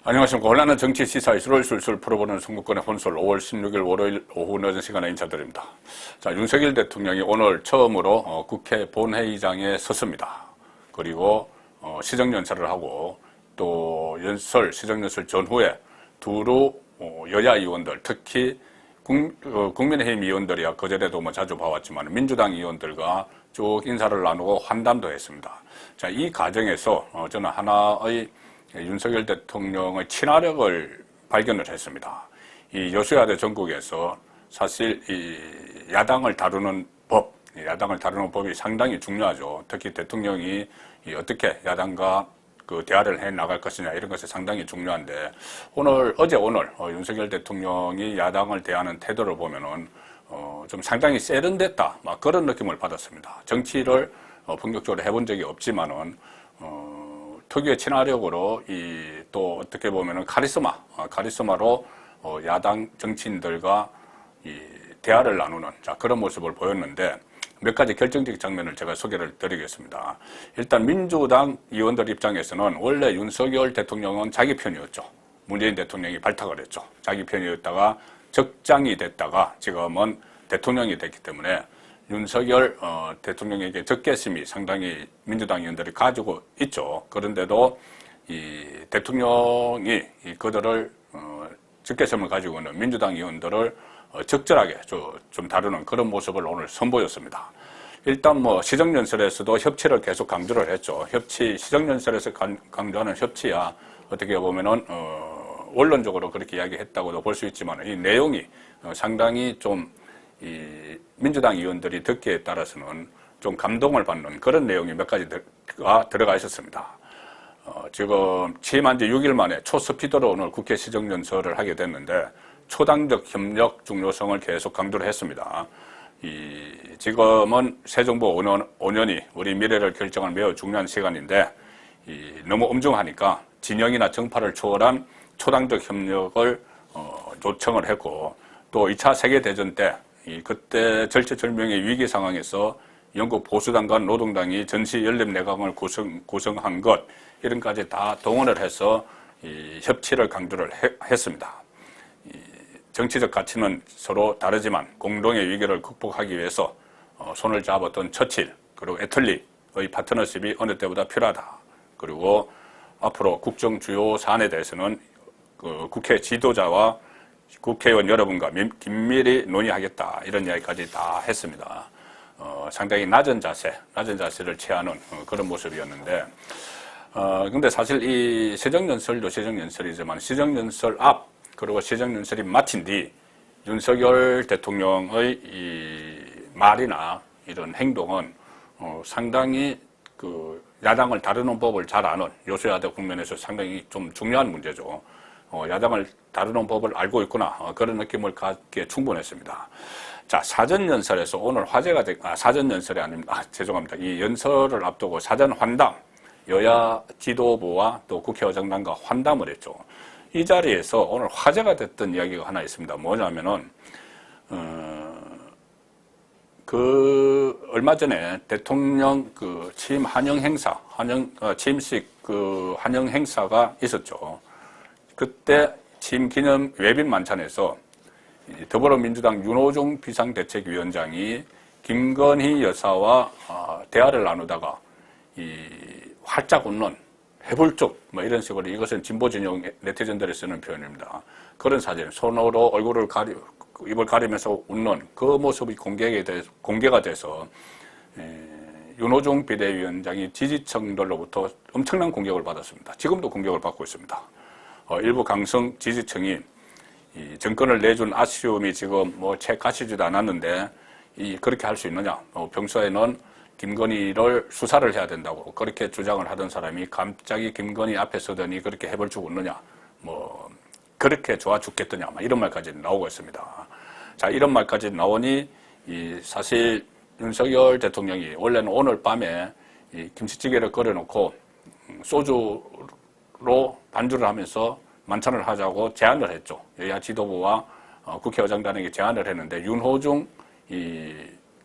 안녕하십니까. 혼란한 정치 시사 이슈를 술술 풀어보는 선거권의 혼술 5월 16일 월요일 오후 늦은 시간에 인사드립니다. 자, 윤석열 대통령이 오늘 처음으로 국회 본회의장에 섰습니다. 그리고 시정연설을 하고 또 시정연설 전후에 두루 여야 의원들, 특히 국민의힘 의원들이야 그전에도 자주 봐왔지만 민주당 의원들과 쭉 인사를 나누고 환담도 했습니다. 자, 이 과정에서 저는 하나의 윤석열 대통령의 친화력을 발견을 했습니다. 이 여수야대 전국에서 사실 이 야당을 다루는 법이 상당히 중요하죠. 특히 대통령이 어떻게 야당과 대화를 해 나갈 것이냐 이런 것이 상당히 중요한데 어제 오늘 윤석열 대통령이 야당을 대하는 태도를 보면은 좀 상당히 세련됐다 그런 느낌을 받았습니다. 정치를 본격적으로 해본 적이 없지만은 특유의 친화력으로 또 어떻게 보면은 카리스마로 야당 정치인들과 대화를 나누는 그런 모습을 보였는데 몇 가지 결정적 장면을 제가 소개를 드리겠습니다. 일단 민주당 의원들 입장에서는 원래 윤석열 대통령은 자기 편이었죠. 문재인 대통령이 발탁을 했죠. 자기 편이었다가 적장이 됐다가 지금은 대통령이 됐기 때문에 윤석열 대통령에게 적개심이 상당히 민주당 의원들이 가지고 있죠. 그런데도 이 대통령이 그들을 적개심을 가지고 있는 민주당 의원들을 적절하게 좀 다루는 그런 모습을 오늘 선보였습니다. 일단 시정연설에서도 협치를 계속 강조를 했죠. 시정연설에서 강조하는 협치야 어떻게 보면은 원론적으로 그렇게 이야기했다고도 볼 수 있지만 이 내용이 상당히 좀 민주당 의원들이 듣기에 따라서는 좀 감동을 받는 그런 내용이 몇 가지가 들어가 있었습니다. 지금 취임한 지 6일 만에 초스피드로 오늘 국회 시정연설을 하게 됐는데 초당적 협력 중요성을 계속 강조를 했습니다. 지금은 새 정부 5년이 우리 미래를 결정할 매우 중요한 시간인데 너무 엄중하니까 진영이나 정파를 초월한 초당적 협력을 요청을 했고 또 2차 세계대전 때 그때 절체절명의 위기 상황에서 영국 보수당과 노동당이 전시연립내각을 구성한 것 이런까지 다 동원을 해서 협치를 강조를 했습니다. 정치적 가치는 서로 다르지만 공동의 위기를 극복하기 위해서 손을 잡았던 처칠 그리고 애틀리의 파트너십이 어느 때보다 필요하다. 그리고 앞으로 국정 주요 사안에 대해서는 국회 지도자와 국회의원 여러분과 긴밀히 논의하겠다 이런 이야기까지 다 했습니다. 상당히 낮은 자세를 취하는 그런 모습이었는데 근데 사실 이 시정연설도 시정연설이지만 시정연설 앞 그리고 시정연설이 마친 뒤 윤석열 대통령의 이 말이나 이런 행동은 상당히 야당을 다루는 법을 잘 아는 여수야대 국면에서 상당히 좀 중요한 문제죠. 야당을 다루는 법을 알고 있구나 그런 느낌을 갖기에 충분했습니다. 자, 사전연설에서 오늘 화제가 사전연설이 아닙니다. 죄송합니다. 이 연설을 앞두고 사전 환담 여야 지도부와 또 국회의장단과 환담을 했죠. 이 자리에서 오늘 화제가 됐던 이야기가 하나 있습니다. 뭐냐면은 얼마 전에 대통령 취임 환영 행사 취임식 환영 행사가 있었죠. 그때 취임 기념 외빈 만찬에서 더불어민주당 윤호중 비상대책위원장이 김건희 여사와 대화를 나누다가 활짝 웃는 해불쭉 이런 식으로 이것은 진보 진영 네티즌들이 쓰는 표현입니다. 그런 사진, 손으로 입을 가리면서 웃는 그 모습이 공개가 돼서 윤호중 비대위원장이 지지층들로부터 엄청난 공격을 받았습니다. 지금도 공격을 받고 있습니다. 일부 강성 지지층이 정권을 내준 아쉬움이 지금 채 가시지도 않았는데 그렇게 할 수 있느냐? 평소에는 김건희를 수사를 해야 된다고 그렇게 주장을 하던 사람이 갑자기 김건희 앞에 서더니 그렇게 해벌쭉 웃느냐? 그렇게 좋아 죽겠더냐? 이런 말까지 나오고 있습니다. 자, 이런 말까지 나오니 사실 윤석열 대통령이 원래는 오늘 밤에 김치찌개를 끓여놓고 소주로 반주를 하면서 만찬을 하자고 제안을 했죠. 여야 지도부와 국회의장단에게 제안을 했는데 윤호중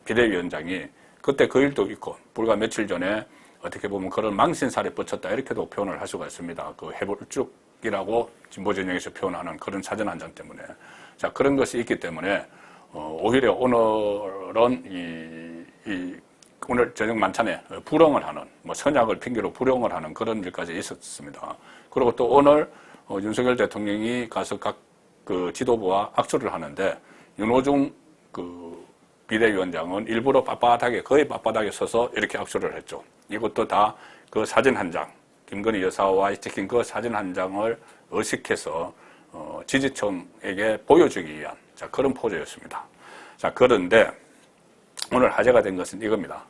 비대위원장이 그때 그 일도 있고 불과 며칠 전에 어떻게 보면 그런 망신살에 뻗쳤다 이렇게도 표현을 할 수가 있습니다. 그 해볼쭉이라고 진보 진영에서 표현하는 그런 사전 한 장 때문에. 자, 그런 것이 있기 때문에 오히려 오늘은 오늘 저녁 만찬에 불응을 하는, 뭐 선약을 핑계로 불응을 하는 그런 일까지 있었습니다. 그리고 또 오늘 윤석열 대통령이 가서 각 그 지도부와 악수를 하는데 윤호중 그 비대위원장은 일부러 빳빳하게, 거의 빳빳하게 서서 이렇게 악수를 했죠. 이것도 다 그 사진 한 장, 김건희 여사와 찍힌 그 사진 한 장을 의식해서 지지층에게 보여주기 위한 그런 포즈였습니다. 자, 그런데 오늘 화제가 된 것은 이겁니다.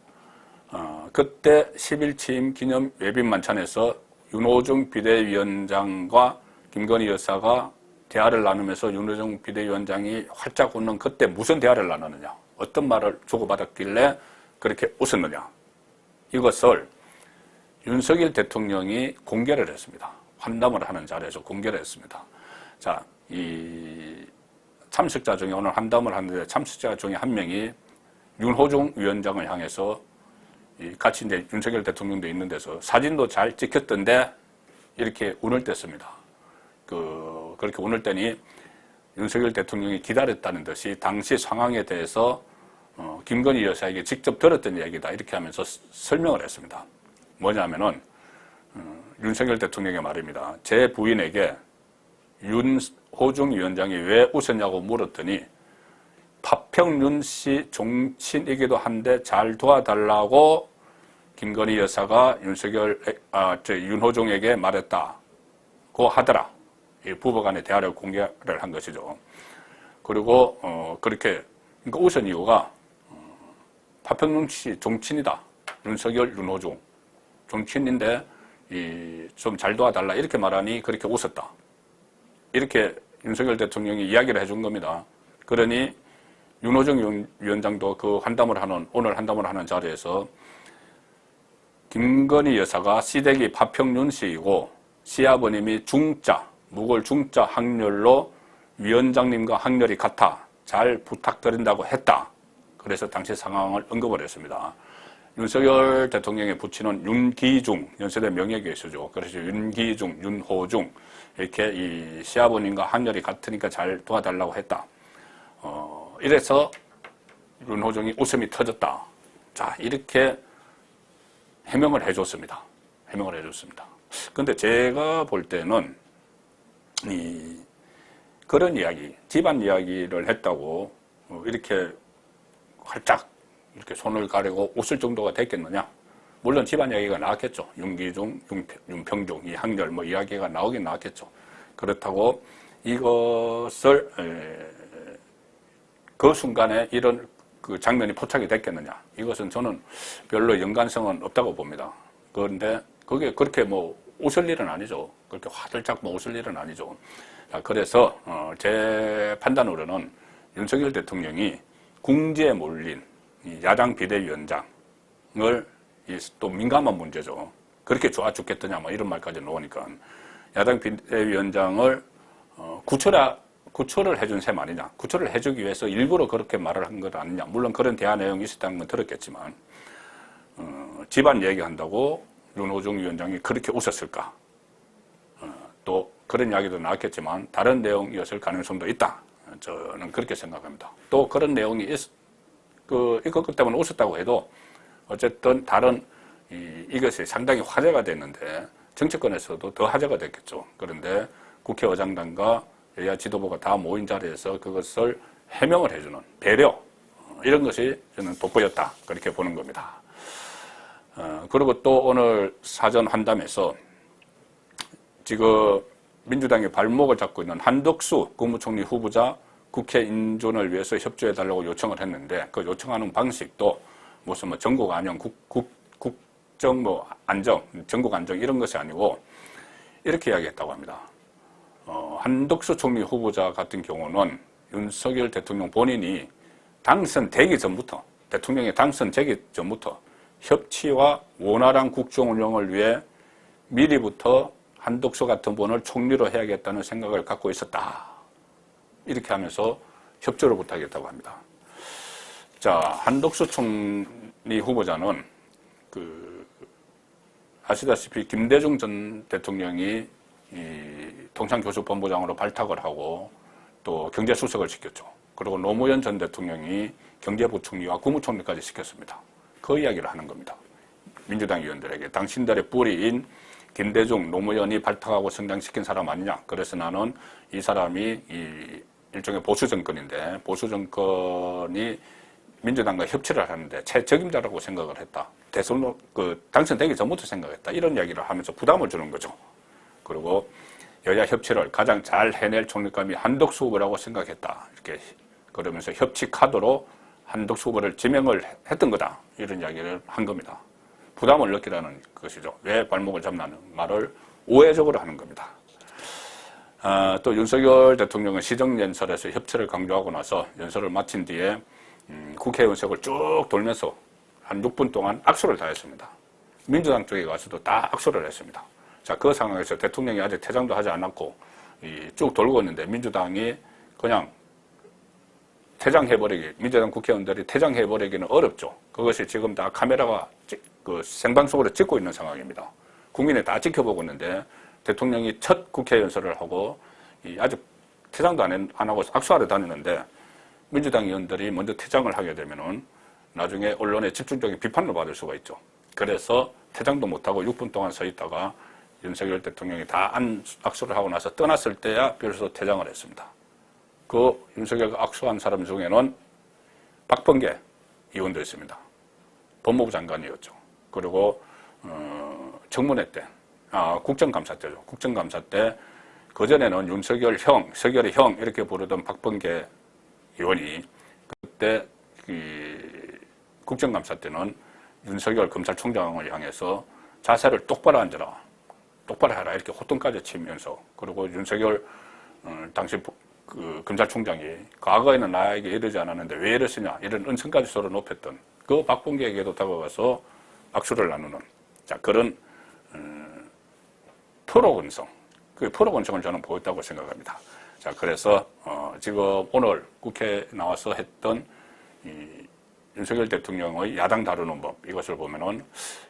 그때 10일 취임 기념 외빈 만찬에서 윤호중 비대위원장과 김건희 여사가 대화를 나누면서 윤호중 비대위원장이 활짝 웃는 그때 무슨 대화를 나누느냐, 어떤 말을 주고받았길래 그렇게 웃었느냐, 이것을 윤석열 대통령이 공개를 했습니다. 환담을 하는 자리에서 공개를 했습니다. 자, 이 참석자 중에 오늘 환담을 하는데 참석자 중에 한 명이 윤호중 위원장을 향해서 같이 이제 윤석열 대통령도 있는 데서 사진도 잘 찍혔던데 이렇게 운을 뗐습니다. 그렇게 운을 떼니 윤석열 대통령이 기다렸다는 듯이 당시 상황에 대해서 김건희 여사에게 직접 들었던 얘기다 이렇게 하면서 설명을 했습니다. 뭐냐면은 윤석열 대통령의 말입니다. 제 부인에게 윤호중 위원장이 왜 웃었냐고 물었더니 파평윤 씨 종친이기도 한데 잘 도와달라고 김건희 여사가 윤호중에게 말했다고 하더라. 이 부부간의 대화를 공개를 한 것이죠. 그리고 그렇게 그러니까 웃은 이유가 파평윤 씨 종친이다. 윤석열, 윤호중 종친인데 좀 잘 도와달라 이렇게 말하니 그렇게 웃었다. 이렇게 윤석열 대통령이 이야기를 해준 겁니다. 그러니 윤호중 위원장도 그 오늘 환담을 하는 자리에서 김건희 여사가 시댁이 파평윤 씨이고 시아버님이 중자, 무골 중자 학렬로 위원장님과 학렬이 같아 잘 부탁드린다고 했다. 그래서 당시 상황을 언급을 했습니다. 윤석열 대통령의 부친은 윤기중, 연세대 명예교수죠. 그래서 윤기중, 윤호중 이렇게 이 시아버님과 학렬이 같으니까 잘 도와달라고 했다. 이래서 윤호중이 웃음이 터졌다. 자, 이렇게 해명을 해줬습니다. 근데 제가 볼 때는 그런 이야기, 집안 이야기를 했다고 이렇게 활짝 이렇게 손을 가리고 웃을 정도가 됐겠느냐? 물론 집안 이야기가 나왔겠죠. 윤기중, 윤평중, 이 학렬 뭐 이야기가 나오긴 나왔겠죠. 그렇다고 이것을 그 순간에 이런 그 장면이 포착이 됐겠느냐? 이것은 저는 별로 연관성은 없다고 봅니다. 그런데 그게 그렇게 뭐 웃을 일은 아니죠. 그렇게 화들짝 뭐 웃을 일은 아니죠. 그래서 제 판단으로는 윤석열 대통령이 궁지에 몰린 이 야당 비대위원장을 또 민감한 문제죠. 그렇게 좋아 죽겠더냐 뭐 이런 말까지 나오니까 야당 비대위원장을 구초를 해준 셈 아니냐. 구초를 해주기 위해서 일부러 그렇게 말을 한 것 아니냐. 물론 그런 대화 내용이 있었다는 건 들었겠지만 집안 얘기한다고 윤호중 위원장이 그렇게 웃었을까. 또 그런 이야기도 나왔겠지만 다른 내용이었을 가능성도 있다. 저는 그렇게 생각합니다. 또 그런 내용이 이것 때문에 웃었다고 해도 어쨌든 다른 이것이 상당히 화제가 됐는데 정치권에서도 더 화제가 됐겠죠. 그런데 국회의장단과 여야 지도부가 다 모인 자리에서 그것을 해명을 해주는 배려, 이런 것이 저는 돋보였다. 그렇게 보는 겁니다. 그리고 또 오늘 사전 환담에서 지금 민주당의 발목을 잡고 있는 한덕수 국무총리 후보자 국회 인준을 위해서 협조해달라고 요청을 했는데 그 요청하는 방식도 무슨 뭐 전국 안녕, 국정 뭐 안정, 전국 안정 이런 것이 아니고 이렇게 이야기했다고 합니다. 한덕수 총리 후보자 같은 경우는 윤석열 대통령 본인이 당선되기 전부터, 대통령이 당선되기 전부터 협치와 원활한 국정 운영을 위해 미리부터 한덕수 같은 분을 총리로 해야겠다는 생각을 갖고 있었다. 이렇게 하면서 협조를 부탁했다고 합니다. 자, 한덕수 총리 후보자는 아시다시피 김대중 전 대통령이 이 통상교섭본부장으로 발탁을 하고 또 경제수석을 시켰죠. 그리고 노무현 전 대통령이 경제부총리와 국무총리까지 시켰습니다. 그 이야기를 하는 겁니다. 민주당 의원들에게 당신들의 뿌리인 김대중, 노무현이 발탁하고 성장시킨 사람 아니냐. 그래서 나는 이 사람이 일종의 보수 정권인데 보수 정권이 민주당과 협치를 하는데 최적임자라고 생각을 했다. 대선 당선되기 전부터 생각했다. 이런 이야기를 하면서 부담을 주는 거죠. 그리고 여야 협치를 가장 잘 해낼 총리감이 한덕수 후보라고 생각했다. 이렇게 그러면서 협치 카드로 한덕수 후보를 지명을 했던 거다. 이런 이야기를 한 겁니다. 부담을 느끼라는 것이죠. 왜 발목을 잡나는 말을 우회적으로 하는 겁니다. 또 윤석열 대통령은 시정연설에서 협치를 강조하고 나서 연설을 마친 뒤에 국회의원석을 쭉 돌면서 한 6분 동안 악수를 다 했습니다. 민주당 쪽에 가서도 다 악수를 했습니다. 자, 그 상황에서 대통령이 아직 퇴장도 하지 않았고 쭉 돌고 있는데 민주당이 그냥 퇴장해버리기, 민주당 국회의원들이 퇴장해버리기는 어렵죠. 그것이 지금 다 카메라가 생방송으로 찍고 있는 상황입니다. 국민이 다 지켜보고 있는데 대통령이 첫 국회 연설을 하고 아직 퇴장도 안 하고 악수하러 다니는데 민주당 의원들이 먼저 퇴장을 하게 되면은 나중에 언론의 집중적인 비판을 받을 수가 있죠. 그래서 퇴장도 못하고 6분 동안 서 있다가 윤석열 대통령이 다 악수를 하고 나서 떠났을 때야 비로소 퇴장을 했습니다. 그 윤석열 악수한 사람 중에는 박범계 의원도 있습니다. 법무부 장관이었죠. 그리고 청문회 때, 국정감사 때죠. 국정감사 때 그전에는 윤석열 형, 석열의 형 이렇게 부르던 박범계 의원이 그때 국정감사 때는 윤석열 검찰총장을 향해서 자세를 똑바로 앉아라, 똑바로 해라 이렇게 호통까지 치면서 그리고 윤석열 당시 검찰총장이 과거에는 나에게 이러지 않았는데 왜 이러시냐 이런 은성까지 서로 높였던 그 박범계에게도 다가가서 악수를 나누는 그런 프로근성, 그 프로근성을 저는 보였다고 생각합니다. 자, 그래서 지금 오늘 국회에 나와서 했던 윤석열 대통령의 야당 다루는 법 이것을 보면은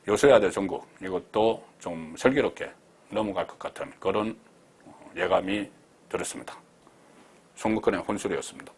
여소야대 전국 이것도 좀 슬기롭게 넘어갈 것 같은 그런 예감이 들었습니다. 송국근의 혼술이었습니다.